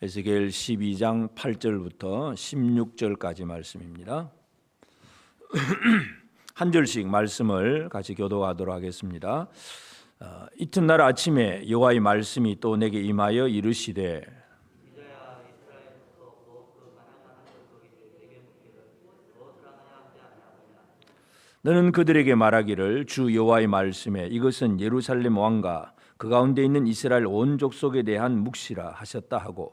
에스겔 12장 8절부터 16절까지 말씀입니다. 한 절씩 말씀을 같이 교독하도록 하겠습니다. 이튿날 아침에 여호와의 말씀이 또 내게 임하여 이르시되 너는 그들에게 말하기를 주 여호와의 말씀에 이것은 예루살렘 왕과 그 가운데 있는 이스라엘 온 족속에 대한 묵시라 하셨다 하고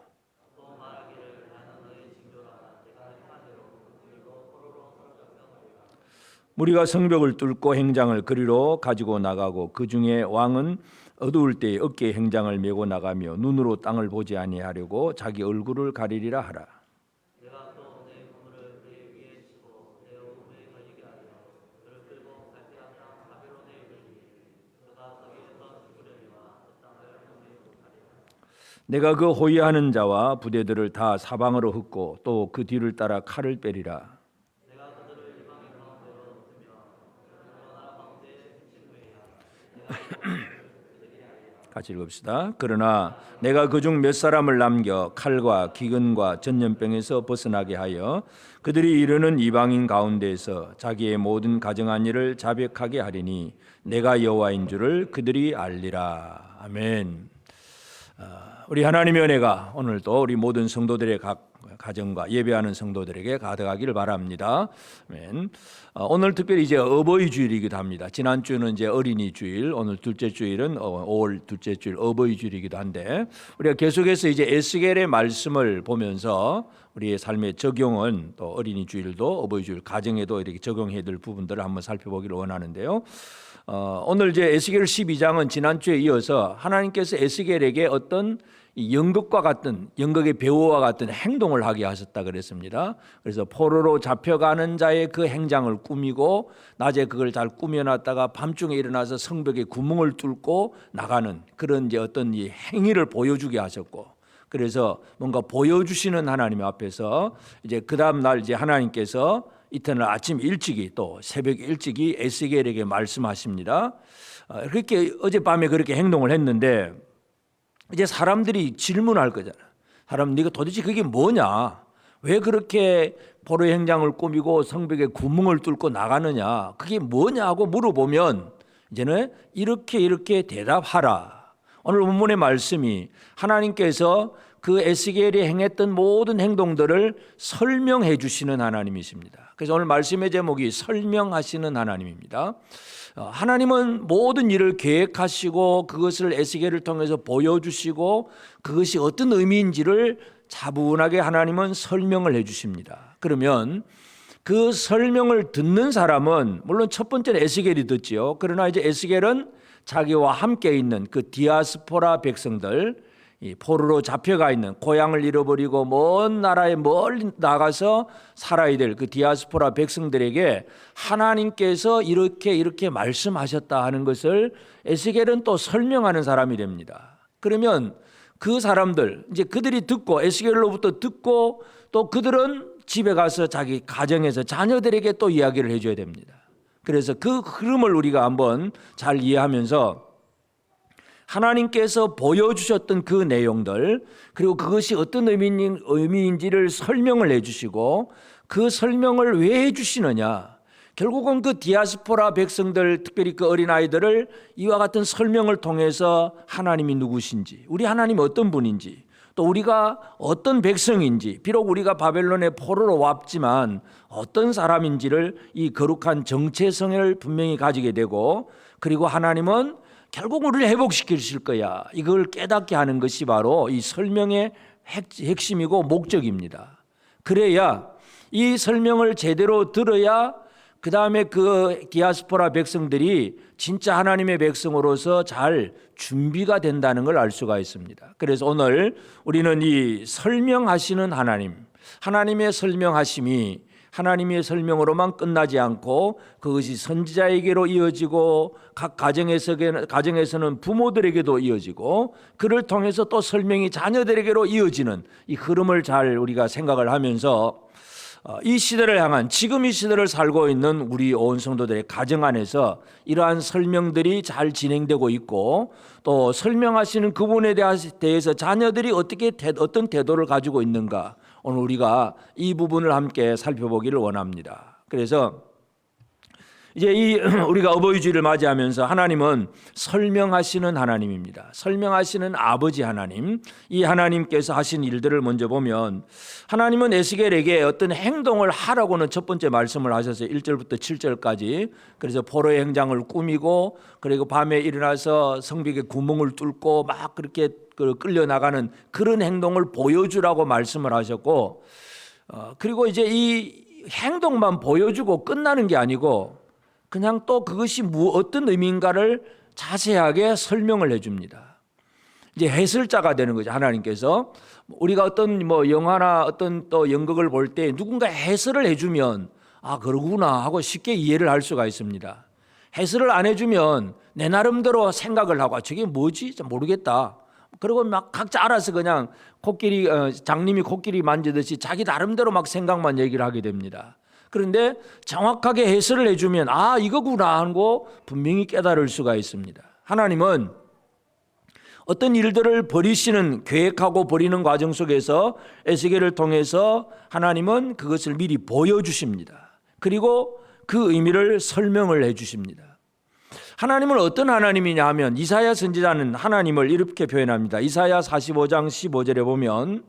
무리가 성벽을 뚫고 행장을 그리로 가지고 나가고 그 중에 왕은 어두울 때에 어깨에 행장을 메고 나가며 눈으로 땅을 보지 아니하려고 자기 얼굴을 가리리라 하라. 내가 그 호위하는 자와 부대들을 다 사방으로 흩고 또 그 뒤를 따라 칼을 빼리라. 같이 읽읍시다. 그러나 내가 그중 몇 사람을 남겨 칼과 기근과 전염병에서 벗어나게 하여 그들이 이르는 이방인 가운데에서 자기의 모든 가정한 일을 자백하게 하리니 내가 여호와인 줄을 그들이 알리라. 아멘. 우리 하나님의 은혜가 오늘도 우리 모든 성도들의 각 가정과 예배하는 성도들에게 가득하기를 바랍니다. 아멘. 오늘 특별히 이제 어버이 주일이기도 합니다. 지난 주는 이제 어린이 주일, 오늘 둘째 주일은 5월 둘째 주일 어버이 주일이기도 한데 우리가 계속해서 이제 에스겔의 말씀을 보면서 우리의 삶의 적용은 또 어린이 주일도 어버이 주일 가정에도 이렇게 적용해야 될 부분들을 한번 살펴보기를 원하는데요. 오늘 이제 에스겔 12장은 지난주에 이어서 하나님께서 에스겔에게 어떤 연극과 같은 연극의 배우와 같은 행동을 하게 하셨다 그랬습니다. 그래서 포로로 잡혀가는 자의 그 행장을 꾸미고 낮에 그걸 잘 꾸며놨다가 밤중에 일어나서 성벽에 구멍을 뚫고 나가는 그런 이제 어떤 이 행위를 보여주게 하셨고, 그래서 뭔가 보여주시는 하나님 앞에서 이제 그 다음 날 이제 하나님께서 이튿날 아침 일찍이 또 새벽 일찍이 에스겔에게 말씀하십니다. 그렇게 어젯밤에 그렇게 행동을 했는데 이제 사람들이 질문할 거잖아. 사람, 네가 도대체 그게 뭐냐? 왜 그렇게 포로의 행장을 꾸미고 성벽에 구멍을 뚫고 나가느냐? 그게 뭐냐고 물어보면 이제는 이렇게 대답하라. 오늘 본문의 말씀이 하나님께서 그 에스겔이 행했던 모든 행동들을 설명해 주시는 하나님이십니다. 그래서 오늘 말씀의 제목이 설명하시는 하나님입니다. 하나님은 모든 일을 계획하시고 그것을 에스겔을 통해서 보여주시고 그것이 어떤 의미인지를 차분하게 하나님은 설명을 해 주십니다. 그러면 그 설명을 듣는 사람은 물론 첫 번째는 에스겔이 듣지요. 그러나 이제 에스겔은 자기와 함께 있는 그 디아스포라 백성들, 이 포로로 잡혀가 있는 고향을 잃어버리고 먼 나라에 멀리 나가서 살아야 될 그 디아스포라 백성들에게 하나님께서 이렇게 말씀하셨다 하는 것을 에스겔은 또 설명하는 사람이 됩니다. 그러면 그 사람들 이제 그들이 듣고 에스겔로부터 듣고 또 그들은 집에 가서 자기 가정에서 자녀들에게 또 이야기를 해줘야 됩니다. 그래서 그 흐름을 우리가 한번 잘 이해하면서 하나님께서 보여주셨던 그 내용들, 그리고 그것이 어떤 의미인지를 설명을 해주시고 그 설명을 왜 해주시느냐, 결국은 그 디아스포라 백성들, 특별히 그 어린아이들을 이와 같은 설명을 통해서 하나님이 누구신지, 우리 하나님이 어떤 분인지, 또 우리가 어떤 백성인지, 비록 우리가 바벨론의 포로로 왔지만 어떤 사람인지를 이 거룩한 정체성을 분명히 가지게 되고, 그리고 하나님은 결국 우리를 회복시키실 거야, 이걸 깨닫게 하는 것이 바로 이 설명의 핵심이고 목적입니다. 그래야 이 설명을 제대로 들어야 그 다음에 그 디아스포라 백성들이 진짜 하나님의 백성으로서 잘 준비가 된다는 걸 알 수가 있습니다. 그래서 오늘 우리는 이 설명하시는 하나님, 하나님의 설명하심이 하나님의 설명으로만 끝나지 않고 그것이 선지자에게로 이어지고 각 가정에서는 부모들에게도 이어지고 그를 통해서 또 설명이 자녀들에게로 이어지는 이 흐름을 잘 우리가 생각을 하면서 이 시대를 향한 지금 이 시대를 살고 있는 우리 온 성도들의 가정 안에서 이러한 설명들이 잘 진행되고 있고 또 설명하시는 그분에 대해서 자녀들이 어떤 태도를 가지고 있는가 오늘 우리가 이 부분을 함께 살펴보기를 원합니다. 그래서 이제 우리가 어버이 주일을 맞이하면서 하나님은 설명하시는 하나님입니다. 설명하시는 아버지 하나님, 이 하나님께서 하신 일들을 먼저 보면 하나님은 에스겔에게 어떤 행동을 하라고는 첫 번째 말씀을 하셨어요. 1절부터 7절까지. 그래서 포로의 행장을 꾸미고 그리고 밤에 일어나서 성벽에 구멍을 뚫고 막 그렇게 끌려나가는 그런 행동을 보여주라고 말씀을 하셨고 그리고 이제 이 행동만 보여주고 끝나는 게 아니고 그냥 또 그것이 어떤 의미인가를 자세하게 설명을 해줍니다. 이제 해설자가 되는 거죠. 하나님께서 우리가 어떤 영화나 어떤 또 연극을 볼 때 누군가 해설을 해주면 아 그러구나 하고 쉽게 이해를 할 수가 있습니다. 해설을 안 해주면 내 나름대로 생각을 하고 저게 뭐지? 모르겠다. 그리고 막 각자 알아서 그냥 장님이 코끼리 만지듯이 자기 나름대로 막 생각만 얘기를 하게 됩니다. 그런데 정확하게 해설을 해주면 아 이거구나 하고 분명히 깨달을 수가 있습니다. 하나님은 어떤 일들을 계획하고 버리는 과정 속에서 에스겔을 통해서 하나님은 그것을 미리 보여주십니다. 그리고 그 의미를 설명을 해주십니다. 하나님은 어떤 하나님이냐 하면 이사야 선지자는 하나님을 이렇게 표현합니다. 이사야 45장 15절에 보면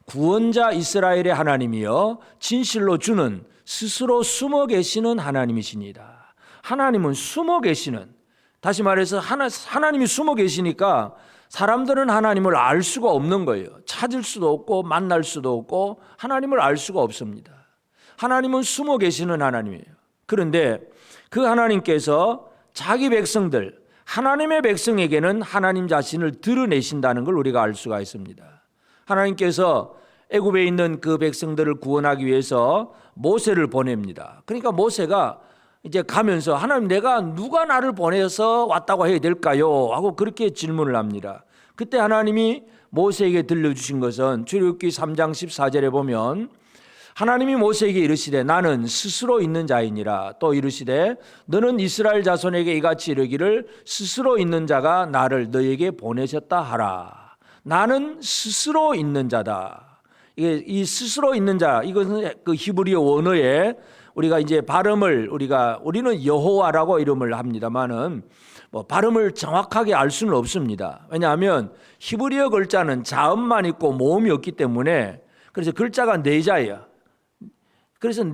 구원자 이스라엘의 하나님이여 진실로 주는 스스로 숨어 계시는 하나님이시니다. 하나님은 숨어 계시는, 다시 말해서 하나님이 숨어 계시니까 사람들은 하나님을 알 수가 없는 거예요. 찾을 수도 없고 만날 수도 없고 하나님을 알 수가 없습니다. 하나님은 숨어 계시는 하나님이에요. 그런데 그 하나님께서 자기 백성들, 하나님의 백성에게는 하나님 자신을 드러내신다는 걸 우리가 알 수가 있습니다. 하나님께서 애굽에 있는 그 백성들을 구원하기 위해서 모세를 보냅니다. 그러니까 모세가 이제 가면서 하나님 누가 나를 보내서 왔다고 해야 될까요? 하고 그렇게 질문을 합니다. 그때 하나님이 모세에게 들려주신 것은 출애굽기 3장 14절에 보면 하나님이 모세에게 이르시되 나는 스스로 있는 자이니라. 또 이르시되 너는 이스라엘 자손에게 이같이 이르기를 스스로 있는 자가 나를 너에게 보내셨다 하라. 나는 스스로 있는 자다. 이 스스로 있는 자, 이것은 그 히브리어 원어에 우리가 이제 우리는 여호와라고 이름을 합니다만은 발음을 정확하게 알 수는 없습니다. 왜냐하면 히브리어 글자는 자음만 있고 모음이 없기 때문에 그래서 글자가 네 자예요. 그래서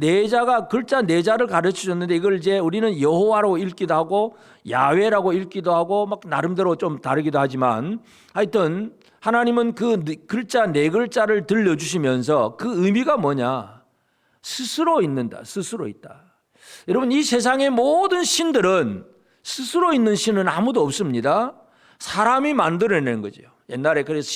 글자 네 자를 가르쳐 줬는데 이걸 이제 우리는 여호와라고 읽기도 하고 야훼라고 읽기도 하고 막 나름대로 좀 다르기도 하지만 하여튼 하나님은 그 글자 네 글자를 들려주시면서 그 의미가 뭐냐? 스스로 있는다. 스스로 있다. 여러분 이 세상의 모든 신들은 스스로 있는 신은 아무도 없습니다. 사람이 만들어낸 거죠. 옛날에 그래서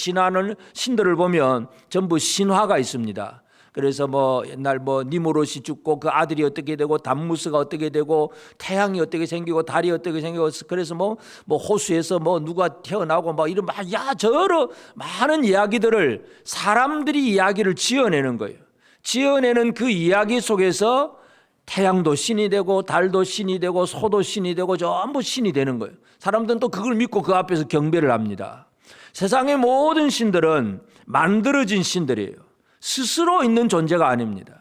신들을 보면 전부 신화가 있습니다. 그래서 옛날 니무롯이 죽고 그 아들이 어떻게 되고 담무스가 어떻게 되고 태양이 어떻게 생기고 달이 어떻게 생기고 그래서 호수에서 누가 태어나고 이런 저러 많은 이야기들을 사람들이 이야기를 지어내는 거예요. 지어내는 그 이야기 속에서 태양도 신이 되고 달도 신이 되고 소도 신이 되고 전부 신이 되는 거예요. 사람들은 또 그걸 믿고 그 앞에서 경배를 합니다. 세상의 모든 신들은 만들어진 신들이에요. 스스로 있는 존재가 아닙니다.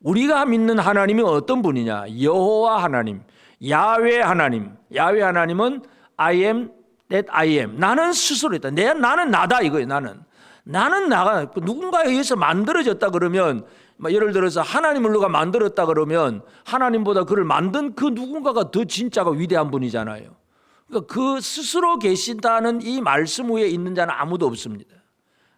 우리가 믿는 하나님이 어떤 분이냐? 여호와 하나님, 야훼 하나님. 야훼 하나님은 I am that I am. 나는 스스로 있다. 나는 나다 이거예요. 나는 나가 누군가에 의해서 만들어졌다 그러면 예를 들어서 하나님을 누가 만들었다 그러면 하나님보다 그를 만든 그 누군가가 더 진짜가 위대한 분이잖아요. 그러니까 그 스스로 계신다는 이 말씀 위에 있는 자는 아무도 없습니다.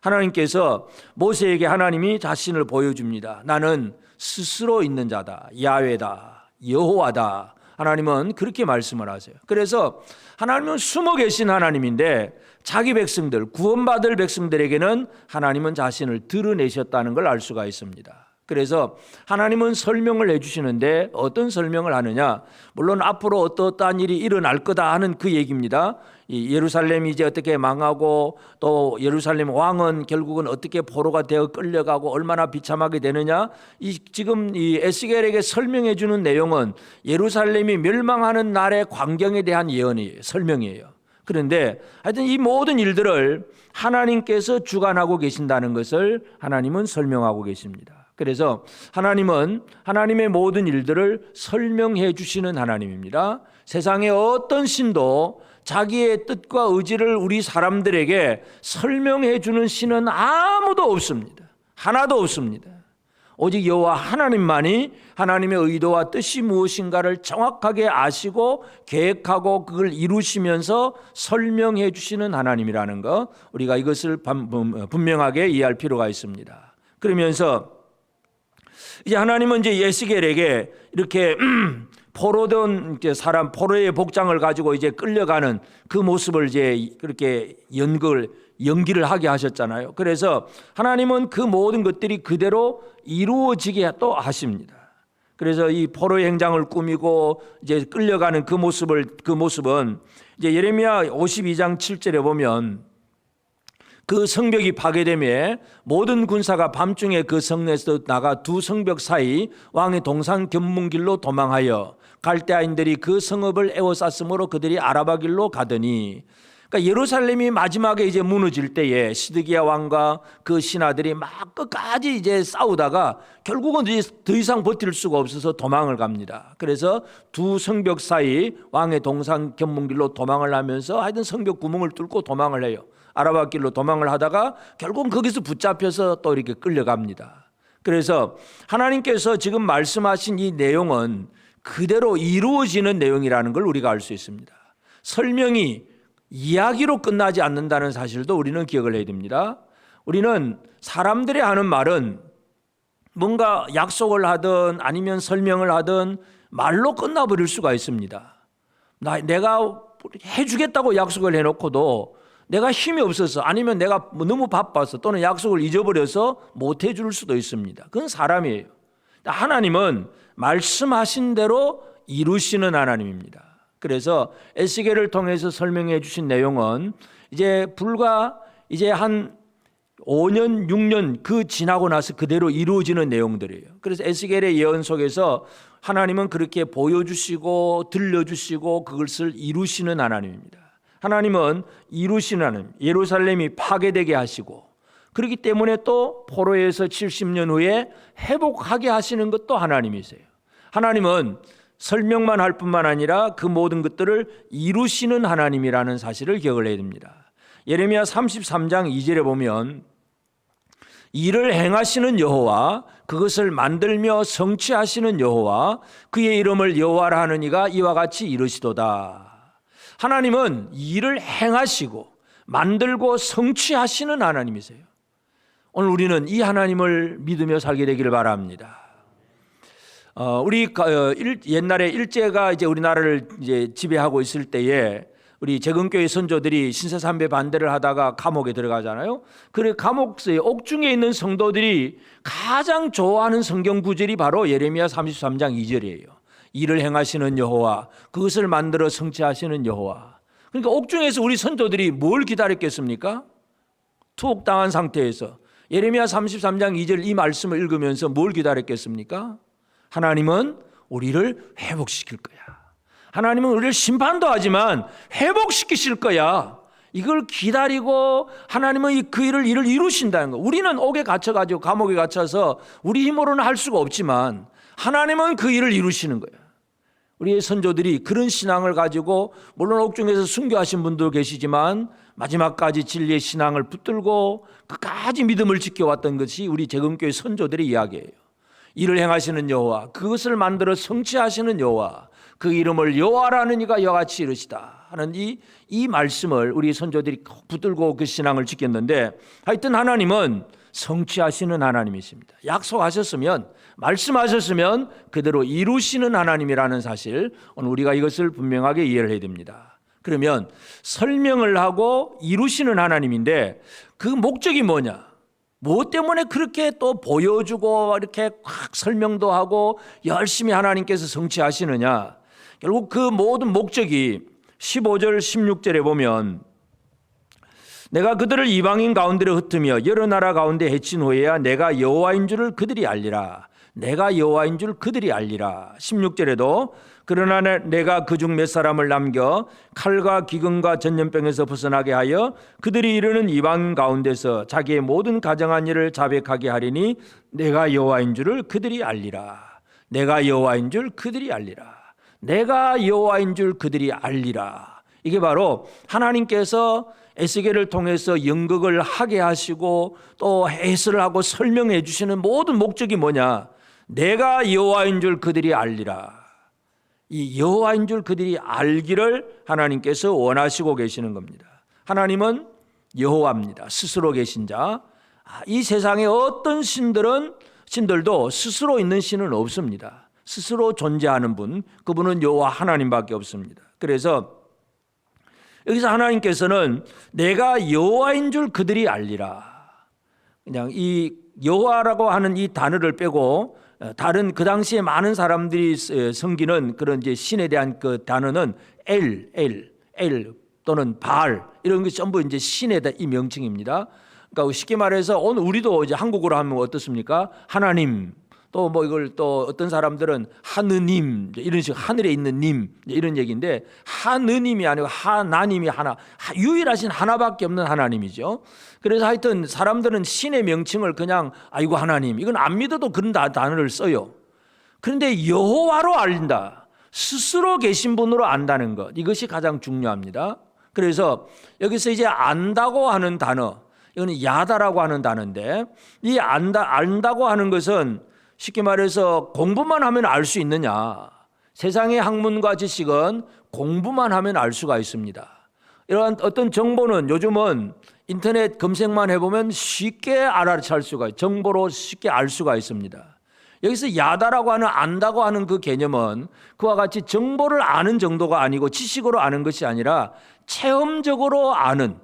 하나님께서 모세에게 하나님이 자신을 보여줍니다. 나는 스스로 있는 자다. 야훼다. 여호와다. 하나님은 그렇게 말씀을 하세요. 그래서 하나님은 숨어 계신 하나님인데 자기 백성들, 구원받을 백성들에게는 하나님은 자신을 드러내셨다는 걸 알 수가 있습니다. 그래서 하나님은 설명을 해주시는데 어떤 설명을 하느냐? 물론 앞으로 어떠한 일이 일어날 거다 하는 그 얘기입니다. 이 예루살렘이 이제 어떻게 망하고 또 예루살렘 왕은 결국은 어떻게 포로가 되어 끌려가고 얼마나 비참하게 되느냐, 지금 이 에스겔에게 설명해 주는 내용은 예루살렘이 멸망하는 날의 광경에 대한 예언이에요. 설명이에요. 그런데 하여튼 이 모든 일들을 하나님께서 주관하고 계신다는 것을 하나님은 설명하고 계십니다. 그래서 하나님은 하나님의 모든 일들을 설명해 주시는 하나님입니다. 세상의 어떤 신도 자기의 뜻과 의지를 우리 사람들에게 설명해 주는 신은 아무도 없습니다. 하나도 없습니다. 오직 여호와 하나님만이 하나님의 의도와 뜻이 무엇인가를 정확하게 아시고 계획하고 그걸 이루시면서 설명해 주시는 하나님이라는 것, 우리가 이것을 분명하게 이해할 필요가 있습니다. 그러면서 이제 하나님은 이제 에스겔에게 이렇게 포로된 사람, 포로의 복장을 가지고 이제 끌려가는 그 모습을 이제 그렇게 연기를 하게 하셨잖아요. 그래서 하나님은 그 모든 것들이 그대로 이루어지게 또 하십니다. 그래서 이 포로의 행장을 꾸미고 이제 끌려가는 그 모습은 이제 예레미야 52장 7절에 보면 그 성벽이 파괴되며 모든 군사가 밤중에 그 성내에서 나가 두 성벽 사이 왕의 동산 견문길로 도망하여 갈대아인들이 그 성읍을 에워쌌으므로 그들이 아라바 길로 가더니, 그러니까 예루살렘이 마지막에 이제 무너질 때에 시드기야 왕과 그 신하들이 막 끝까지 이제 싸우다가 결국은 이제 더 이상 버틸 수가 없어서 도망을 갑니다. 그래서 두 성벽 사이 왕의 동산 견문길로 도망을 하면서 하여튼 성벽 구멍을 뚫고 도망을 해요. 아라바 길로 도망을 하다가 결국은 거기서 붙잡혀서 또 이렇게 끌려갑니다. 그래서 하나님께서 지금 말씀하신 이 내용은 그대로 이루어지는 내용이라는 걸 우리가 알 수 있습니다. 설명이 이야기로 끝나지 않는다는 사실도 우리는 기억을 해야 됩니다. 우리는 사람들이 하는 말은 뭔가 약속을 하든 아니면 설명을 하든 말로 끝나버릴 수가 있습니다. 내가 해주겠다고 약속을 해놓고도 내가 힘이 없어서 아니면 내가 너무 바빠서 또는 약속을 잊어버려서 못 해줄 수도 있습니다. 그건 사람이에요. 하나님은 말씀하신 대로 이루시는 하나님입니다. 그래서 에스겔을 통해서 설명해 주신 내용은 이제 불과 이제 한 5년, 6년 그 지나고 나서 그대로 이루어지는 내용들이에요. 그래서 에스겔의 예언 속에서 하나님은 그렇게 보여주시고 들려주시고 그것을 이루시는 하나님입니다. 하나님은 이루시는 하나님, 예루살렘이 파괴되게 하시고 그렇기 때문에 또 포로에서 70년 후에 회복하게 하시는 것도 하나님이세요. 하나님은 설명만 할 뿐만 아니라 그 모든 것들을 이루시는 하나님이라는 사실을 기억을 해야 됩니다. 예레미야 33장 2절에 보면 일을 행하시는 여호와, 그것을 만들며 성취하시는 여호와, 그의 이름을 여호와라 하는 이가 이와 같이 이르시도다. 하나님은 일을 행하시고 만들고 성취하시는 하나님이세요. 오늘 우리는 이 하나님을 믿으며 살게 되기를 바랍니다. 우리 옛날에 일제가 이제 우리나라를 이제 지배하고 있을 때에 우리 재건교회 선조들이 신세삼배 반대를 하다가 감옥에 들어가잖아요. 그래 감옥에 옥중에 있는 성도들이 가장 좋아하는 성경 구절이 바로 예레미야 33장 2절이에요. 일을 행하시는 여호와, 그것을 만들어 성취하시는 여호와. 그러니까 옥중에서 우리 선조들이 뭘 기다렸겠습니까? 투옥당한 상태에서 예레미야 33장 2절 이 말씀을 읽으면서 뭘 기다렸겠습니까? 하나님은 우리를 회복시킬 거야. 하나님은 우리를 심판도 하지만 회복시키실 거야. 이걸 기다리고 하나님은 그 일을 이루신다는 거. 우리는 옥에 갇혀가지고 감옥에 갇혀서 우리 힘으로는 할 수가 없지만 하나님은 그 일을 이루시는 거야. 우리의 선조들이 그런 신앙을 가지고 물론 옥중에서 순교하신 분도 계시지만 마지막까지 진리의 신앙을 붙들고 끝까지 믿음을 지켜왔던 것이 우리 재건교회 선조들의 이야기예요. 일을 행하시는 여호와, 그것을 만들어 성취하시는 여호와, 그 이름을 여호와라는 이가 이와 같이 이르시다 하는 이 말씀을 우리 선조들이 붙들고 그 신앙을 지켰는데, 하여튼 하나님은 성취하시는 하나님이십니다. 약속하셨으면, 말씀하셨으면 그대로 이루시는 하나님이라는 사실, 오늘 우리가 이것을 분명하게 이해를 해야 됩니다. 그러면 설명을 하고 이루시는 하나님인데 그 목적이 뭐냐? 무엇 때문에 그렇게 또 보여주고 이렇게 확 설명도 하고 열심히 하나님께서 성취하시느냐? 결국 그 모든 목적이 15절 16절에 보면 내가 그들을 이방인 가운데로 흩으며 여러 나라 가운데 해친 후에야 내가 여호와인 줄을 그들이 알리라. 내가 여호와인 줄 그들이 알리라. 16절에도 그러나 내가 그중 몇 사람을 남겨 칼과 기근과 전염병에서 벗어나게 하여 그들이 이르는 이방인 가운데서 자기의 모든 가정한 일을 자백하게 하리니 내가 여호와인 줄을 그들이 알리라. 내가 여호와인 줄 그들이 알리라. 내가 여호와인 줄 그들이 알리라. 이게 바로 하나님께서 에스겔을 통해서 연극을 하게 하시고 또 해설을 하고 설명해 주시는 모든 목적이 뭐냐? 내가 여호와인 줄 그들이 알리라. 이 여호와인 줄 그들이 알기를 하나님께서 원하시고 계시는 겁니다. 하나님은 여호와입니다. 스스로 계신 자. 이 세상의 어떤 신들도 스스로 있는 신은 없습니다. 스스로 존재하는 분, 그분은 여호와 하나님밖에 없습니다. 그래서 여기서 하나님께서는 내가 여호와인 줄 그들이 알리라. 그냥 이 여호와라고 하는 이 단어를 빼고 다른 그 당시에 많은 사람들이 섬기는 그런 이제 신에 대한 그 단어는 엘 또는 바알 이런 것이 전부 이제 신에 대한 이 명칭입니다. 그러니까 쉽게 말해서 오늘 우리도 이제 한국어로 하면 어떻습니까? 하나님, 또 뭐 이걸 또 어떤 사람들은 하느님 이런 식 하늘에 있는 님 이런 얘기인데 하느님이 아니고 하나님이 하나 유일하신 하나밖에 없는 하나님이죠. 그래서 하여튼 사람들은 신의 명칭을 그냥 아이고 하나님 이건 안 믿어도 그런 단어를 써요. 그런데 여호와로 알린다. 스스로 계신 분으로 안다는 것 이것이 가장 중요합니다. 그래서 여기서 이제 안다고 하는 단어 이거는 야다라고 하는 단어인데 이 안다고 하는 것은 쉽게 말해서 공부만 하면 알 수 있느냐? 세상의 학문과 지식은 공부만 하면 알 수가 있습니다. 이런 어떤 정보는 요즘은 인터넷 검색만 해보면 쉽게 알아챌 수가 있어요. 정보로 쉽게 알 수가 있습니다. 여기서 야다라고 하는 안다고 하는 그 개념은 그와 같이 정보를 아는 정도가 아니고 지식으로 아는 것이 아니라 체험적으로 아는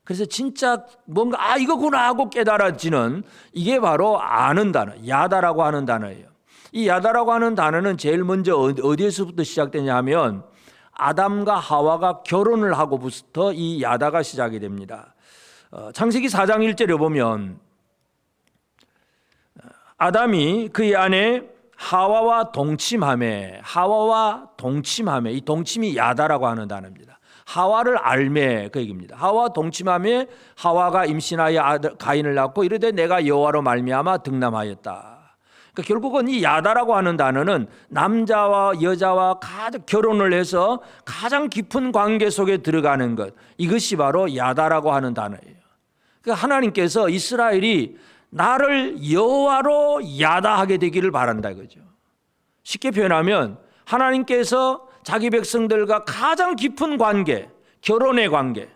그래서 진짜 뭔가 이거구나 하고 깨달아지는 이게 바로 아는 단어 야다라고 하는 단어예요. 이 야다라고 하는 단어는 제일 먼저 어디에서부터 시작되냐 하면 아담과 하와가 결혼을 하고부터 이 야다가 시작이 됩니다. 창세기 4장 1절에 보면 아담이 그의 아내 하와와 동침하매 이 동침이 야다라고 하는 단어입니다. 하와를 알매 그 얘기입니다. 하와 동침하며 하와가 임신하여 아들 가인을 낳고 이르되 내가 여호와로 말미암아 득남하였다. 그러니까 결국은 이 야다라고 하는 단어는 남자와 여자와 가장 결혼을 해서 가장 깊은 관계 속에 들어가는 것 이것이 바로 야다라고 하는 단어예요. 그러니까 하나님께서 이스라엘이 나를 여호와로 야다하게 되기를 바란다 이거죠. 쉽게 표현하면 하나님께서 자기 백성들과 가장 깊은 관계, 결혼의 관계,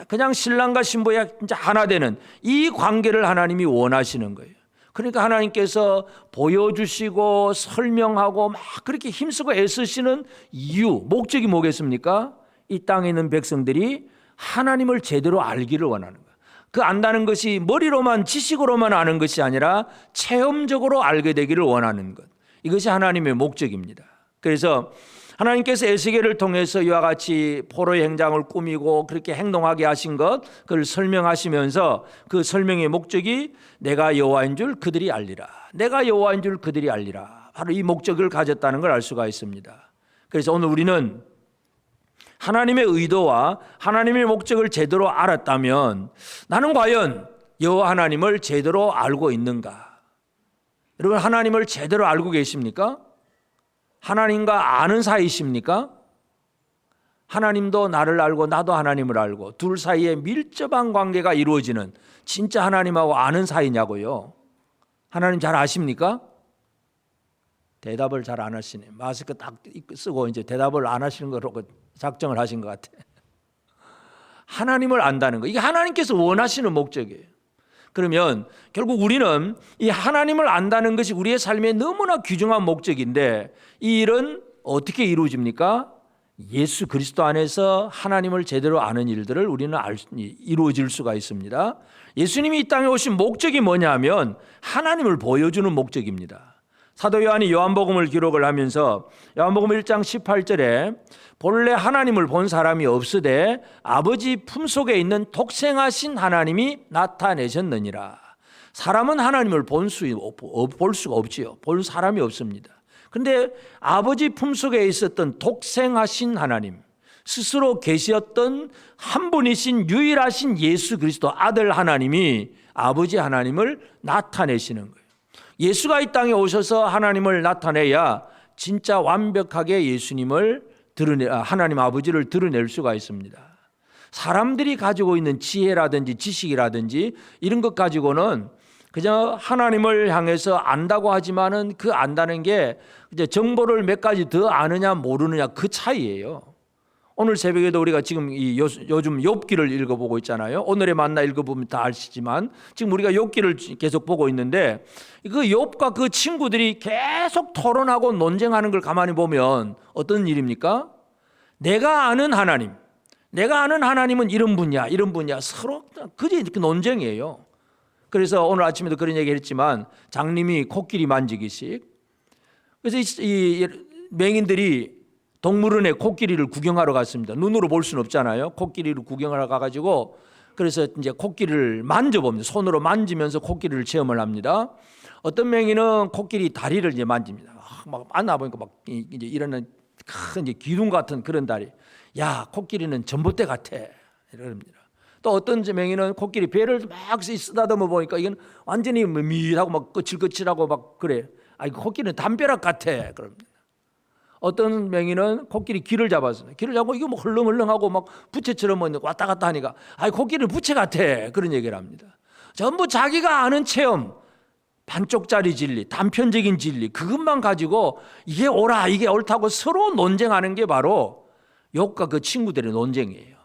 그냥 신랑과 신부가 진짜 하나 되는 이 관계를 하나님이 원하시는 거예요. 그러니까 하나님께서 보여주시고 설명하고 막 그렇게 힘쓰고 애쓰시는 이유, 목적이 뭐겠습니까? 이 땅에 있는 백성들이 하나님을 제대로 알기를 원하는 거예요. 그 안다는 것이 머리로만 지식으로만 아는 것이 아니라 체험적으로 알게 되기를 원하는 것. 이것이 하나님의 목적입니다. 그래서 하나님께서 에스겔을 통해서 이와 같이 포로의 행장을 꾸미고 그렇게 행동하게 하신 것 그걸 설명하시면서 그 설명의 목적이 내가 여호와인 줄 그들이 알리라. 내가 여호와인 줄 그들이 알리라. 바로 이 목적을 가졌다는 걸 알 수가 있습니다. 그래서 오늘 우리는 하나님의 의도와 하나님의 목적을 제대로 알았다면 나는 과연 여호와 하나님을 제대로 알고 있는가? 여러분 하나님을 제대로 알고 계십니까? 하나님과 아는 사이십니까? 하나님도 나를 알고 나도 하나님을 알고 둘 사이에 밀접한 관계가 이루어지는 진짜 하나님하고 아는 사이냐고요. 하나님 잘 아십니까? 대답을 잘 안 하시네. 마스크 딱 쓰고 이제 대답을 안 하시는 거로 작정을 하신 것 같아. 하나님을 안다는 거. 이게 하나님께서 원하시는 목적이에요. 그러면 결국 우리는 이 하나님을 안다는 것이 우리의 삶에 너무나 귀중한 목적인데 이 일은 어떻게 이루어집니까? 예수 그리스도 안에서 하나님을 제대로 아는 일들을 우리는 이루어질 수가 있습니다. 예수님이 이 땅에 오신 목적이 뭐냐면 하나님을 보여주는 목적입니다. 사도 요한이 요한복음을 기록을 하면서 요한복음 1장 18절에 본래 하나님을 본 사람이 없으되 아버지 품속에 있는 독생하신 하나님이 나타내셨느니라. 사람은 하나님을 볼 수가 없지요. 볼 사람이 없습니다. 그런데 아버지 품속에 있었던 독생하신 하나님, 스스로 계셨던 한 분이신 유일하신 예수 그리스도 아들 하나님이 아버지 하나님을 나타내시는 거예요. 예수가 이 땅에 오셔서 하나님을 나타내야 진짜 완벽하게 예수님을 하나님 아버지를 드러낼 수가 있습니다. 사람들이 가지고 있는 지혜라든지 지식이라든지 이런 것 가지고는 그냥 하나님을 향해서 안다고 하지만은 그 안다는 게 이제 정보를 몇 가지 더 아느냐 모르느냐 그 차이예요. 오늘 새벽에도 우리가 지금 요즘 욥기를 읽어보고 있잖아요. 오늘의 만나 읽어보면 다 아시지만 지금 우리가 욥기를 계속 보고 있는데 그 욥과 그 친구들이 계속 토론하고 논쟁하는 걸 가만히 보면 어떤 일입니까? 내가 아는 하나님은 이런 분이야 서로 그게 논쟁이에요. 그래서 오늘 아침에도 그런 얘기 했지만 장님이 코끼리 만지기식. 그래서 이 맹인들이 동물원에 코끼리를 구경하러 갔습니다. 눈으로 볼 수는 없잖아요. 코끼리를 구경하러 가가지고 그래서 이제 코끼리를 만져봅니다. 손으로 만지면서 코끼리를 체험을 합니다. 어떤 맹인은 코끼리 다리를 이제 만집니다. 막 안아보니까 막 이제 이러는 큰 이제 기둥 같은 그런 다리. 야, 코끼리는 전봇대 같아. 이럽니다. 또 어떤 맹인은 코끼리 배를 막 쓰다듬어 보니까 이건 완전히 미하고 막 거칠거칠하고 막 그래. 아, 이거 코끼리는 담벼락 같아. 그럽니다. 어떤 맹인은 코끼리 귀를 잡았어요. 귀를 잡고 이거 뭐 헐렁헐렁하고 막 부채처럼 왔다 갔다 하니까 아, 코끼리는 부채 같아. 그런 얘기를 합니다. 전부 자기가 아는 체험, 반쪽짜리 진리, 단편적인 진리 그것만 가지고 이게 옳아 이게 옳다고 서로 논쟁하는 게 바로 욥과 그 친구들의 논쟁이에요.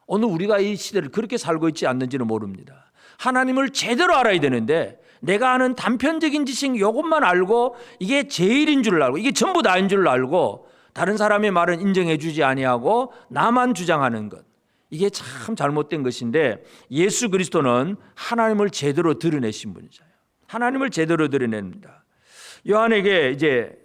오늘 우리가 이 시대를 그렇게 살고 있지 않는지는 모릅니다. 하나님을 제대로 알아야 되는데 내가 아는 단편적인 지식 이것만 알고 이게 제일인 줄 알고 이게 전부 다인 줄 알고 다른 사람의 말은 인정해 주지 아니하고 나만 주장하는 것, 이게 참 잘못된 것인데 예수 그리스도는 하나님을 제대로 드러내신 분이잖아요. 하나님을 제대로 드러냅니다. 요한에게 이제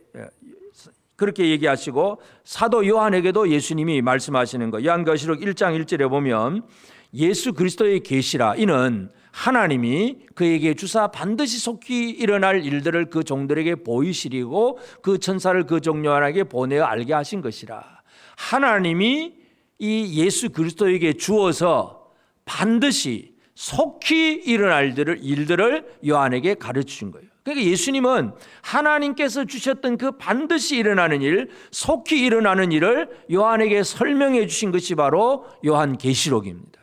그렇게 얘기하시고 사도 요한에게도 예수님이 말씀하시는 거, 요한계시록 1장 1절에 보면 예수 그리스도의 계시라 이는 하나님이 그에게 주사 반드시 속히 일어날 일들을 그 종들에게 보이시리고 그 천사를 그 종 요한에게 보내어 알게 하신 것이라. 하나님이 이 예수 그리스도에게 주어서 반드시 속히 일어날 일들을 요한에게 가르치신 거예요. 그러니까 예수님은 하나님께서 주셨던 그 반드시 일어나는 일, 속히 일어나는 일을 요한에게 설명해 주신 것이 바로 요한계시록입니다.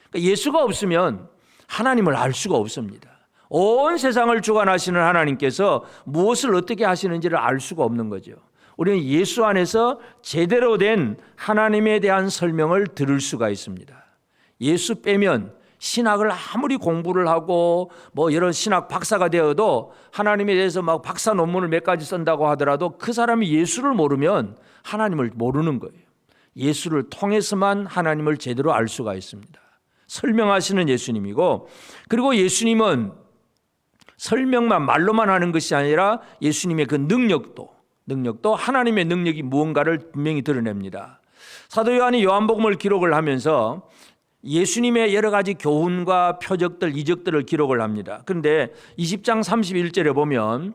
그러니까 예수가 없으면 하나님을 알 수가 없습니다. 온 세상을 주관하시는 하나님께서 무엇을 어떻게 하시는지를 알 수가 없는 거죠. 우리는 예수 안에서 제대로 된 하나님에 대한 설명을 들을 수가 있습니다. 예수 빼면 신학을 아무리 공부를 하고 뭐 여러 신학 박사가 되어도 하나님에 대해서 막 박사 논문을 몇 가지 쓴다고 하더라도 그 사람이 예수를 모르면 하나님을 모르는 거예요. 예수를 통해서만 하나님을 제대로 알 수가 있습니다. 설명하시는 예수님이고, 그리고 예수님은 설명만 말로만 하는 것이 아니라 예수님의 그 능력도 하나님의 능력이 무언가를 분명히 드러냅니다. 사도 요한이 요한복음을 기록을 하면서 예수님의 여러 가지 교훈과 표적들, 이적들을 기록을 합니다. 그런데 20장 31절에 보면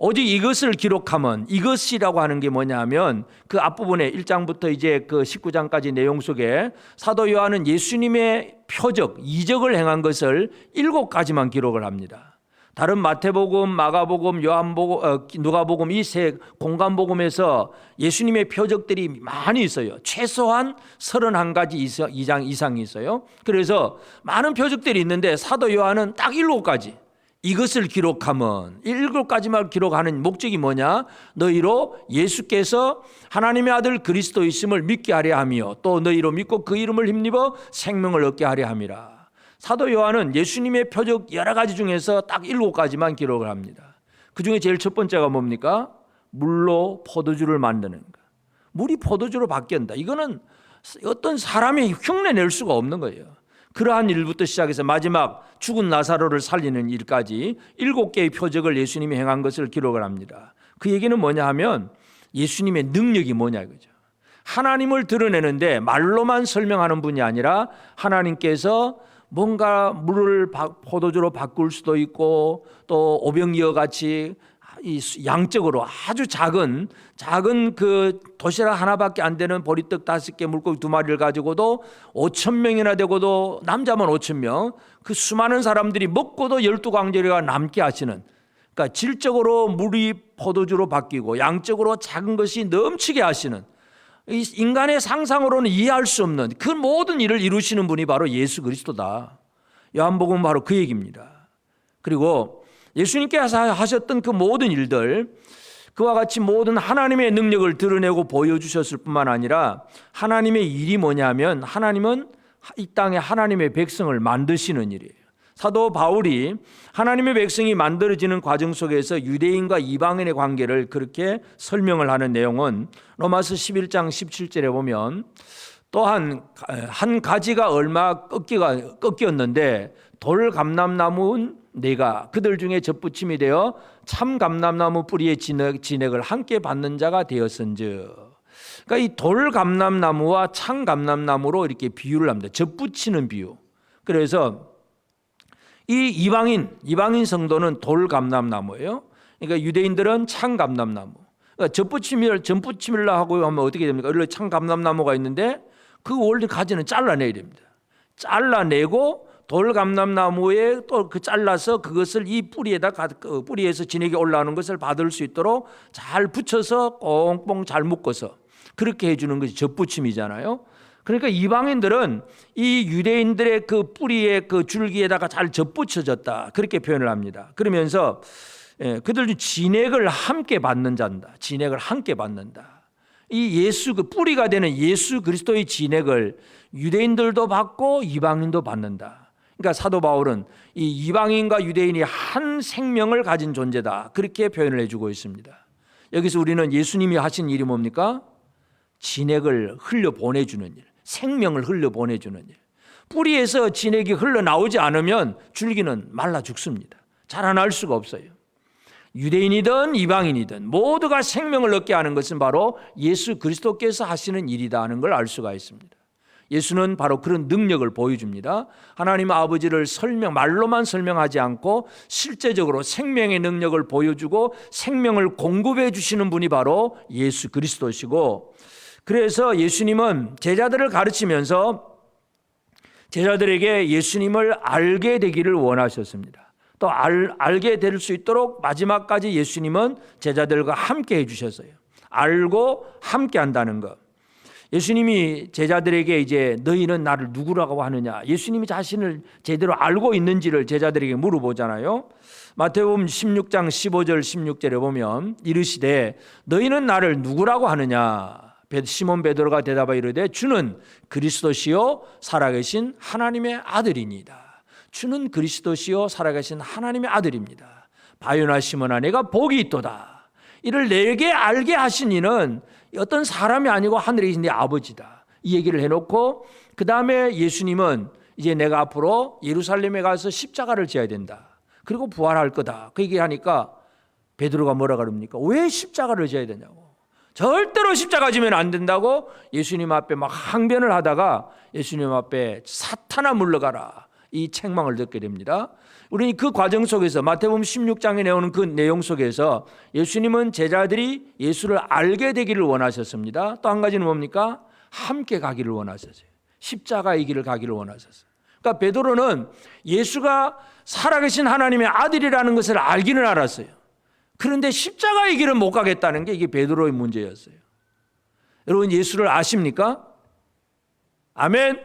오직 이것을 기록하면, 이것이라고 하는 게 뭐냐면 그 앞부분에 1장부터 이제 그 19장까지 내용 속에 사도 요한은 예수님의 표적, 이적을 행한 것을 7가지만 기록을 합니다. 다른 마태복음, 마가복음, 요한복음, 누가복음 이 세 공간복음에서 예수님의 표적들이 많이 있어요. 최소한 31가지 이상이 있어요. 그래서 많은 표적들이 있는데 사도 요한은 딱 7가지. 이것을 기록하면 7가지만 기록하는 목적이 뭐냐? 너희로 예수께서 하나님의 아들 그리스도이심을 믿게 하려 하며 또 너희로 믿고 그 이름을 힘입어 생명을 얻게 하려 함이라. 사도 요한은 예수님의 표적 여러 가지 중에서 딱 7가지만 기록을 합니다. 그 중에 제일 첫 번째가 뭡니까? 물로 포도주를 만드는 것. 물이 포도주로 바뀐다. 이거는 어떤 사람이 흉내낼 수가 없는 거예요. 그러한 일부터 시작해서 마지막 죽은 나사로를 살리는 일까지 7개의 표적을 예수님이 행한 것을 기록을 합니다. 그 얘기는 뭐냐 하면 예수님의 능력이 뭐냐 이거죠. 하나님을 드러내는데 말로만 설명하는 분이 아니라 하나님께서 뭔가 물을 포도주로 바꿀 수도 있고 또 오병이어 같이 양적으로 아주 작은 그 도시락 하나밖에 안 되는 보리떡 5개 물고기 2마리를 가지고도 5,000명이나 되고도 남자만 5,000명 그 수많은 사람들이 먹고도 12광절이가 남게 하시는, 그러니까 질적으로 물이 포도주로 바뀌고 양적으로 작은 것이 넘치게 하시는, 인간의 상상으로는 이해할 수 없는 그 모든 일을 이루시는 분이 바로 예수 그리스도다. 요한복음은 바로 그 얘기입니다. 그리고 예수님께서 하셨던 그 모든 일들, 그와 같이 모든 하나님의 능력을 드러내고 보여주셨을 뿐만 아니라 하나님의 일이 뭐냐면 하나님은 이 땅에 하나님의 백성을 만드시는 일이에요. 사도 바울이 하나님의 백성이 만들어지는 과정 속에서 유대인과 이방인의 관계를 그렇게 설명을 하는 내용은 로마서 11장 17절에 보면, 또한 한 가지가 얼마 꺾였는데 돌 감람나무는 내가 그들 중에 젖붙임이 되어 참 감람나무 뿌리의 진액을 함께 받는 자가 되었은즉. 그러니까 이 돌 감람나무와 참 감람나무로 이렇게 비유를 합니다. 젖붙이는 비유. 그래서 이 이방인 성도는 돌 감람나무예요. 그러니까 유대인들은 참 감람나무. 그러니까 젖붙이밀라 하고 하면 어떻게 됩니까? 원래 참 감람나무가 있는데 그 원래 가지는 잘라내야 됩니다. 잘라내고 돌 감람나무에 또 그 잘라서 그것을 이 뿌리에서 진액이 올라오는 것을 받을 수 있도록 잘 붙여서 꽁꽁 잘 묶어서 그렇게 해주는 것이 젖붙임이잖아요. 그러니까 이방인들은 이 유대인들의 그 뿌리의 그 줄기에다가 잘 젖붙여졌다, 그렇게 표현을 합니다. 그러면서 그들 진액을 함께 받는 자다. 진액을 함께 받는다. 이 예수, 그 뿌리가 되는 예수 그리스도의 진액을 유대인들도 받고 이방인도 받는다. 그러니까 사도 바울은 이 이방인과 유대인이 한 생명을 가진 존재다, 그렇게 표현을 해주고 있습니다. 여기서 우리는 예수님이 하신 일이 뭡니까? 진액을 흘려 보내주는 일, 생명을 흘려 보내주는 일. 뿌리에서 진액이 흘러나오지 않으면 줄기는 말라 죽습니다. 자라날 수가 없어요. 유대인이든 이방인이든 모두가 생명을 얻게 하는 것은 바로 예수 그리스도께서 하시는 일이다 하는 걸 알 수가 있습니다. 예수는 바로 그런 능력을 보여줍니다. 하나님 아버지를 말로만 설명하지 않고 실제적으로 생명의 능력을 보여주고 생명을 공급해 주시는 분이 바로 예수 그리스도시고, 그래서 예수님은 제자들을 가르치면서 제자들에게 예수님을 알게 되기를 원하셨습니다. 또 알게 될 수 있도록 마지막까지 예수님은 제자들과 함께 해주셨어요. 알고 함께 한다는 것. 예수님이 제자들에게 이제 너희는 나를 누구라고 하느냐, 예수님이 자신을 제대로 알고 있는지를 제자들에게 물어보잖아요. 마태복음 16장 15절 16절에 보면 이르시되 너희는 나를 누구라고 하느냐. 시몬 베드로가 대답하여 이르되 주는 그리스도시요 살아계신 하나님의 아들이니이다. 주는 그리스도시요 살아계신 하나님의 아들입니다. 바요나 시몬아 내가 복이 있도다. 이를 내게 알게 하신 이는 어떤 사람이 아니고 하늘에 계신 네 아버지다. 이 얘기를 해놓고 그 다음에 예수님은 이제 내가 앞으로 예루살렘에 가서 십자가를 져야 된다. 그리고 부활할 거다. 그 얘기를 하니까 베드로가 뭐라 그럽니까? 왜 십자가를 져야 되냐고. 절대로 십자가 지면 안 된다고 예수님 앞에 막 항변을 하다가 예수님 앞에 사탄아 물러가라, 이 책망을 듣게 됩니다. 우리는 그 과정 속에서 마태복음 16장에 나오는 그 내용 속에서 예수님은 제자들이 예수를 알게 되기를 원하셨습니다. 또 한 가지는 뭡니까? 함께 가기를 원하셨어요. 십자가의 길을 가기를 원하셨어요. 그러니까 베드로는 예수가 살아계신 하나님의 아들이라는 것을 알기는 알았어요. 그런데 십자가의 길은 못 가겠다는 게 이게 베드로의 문제였어요. 여러분 예수를 아십니까? 아멘.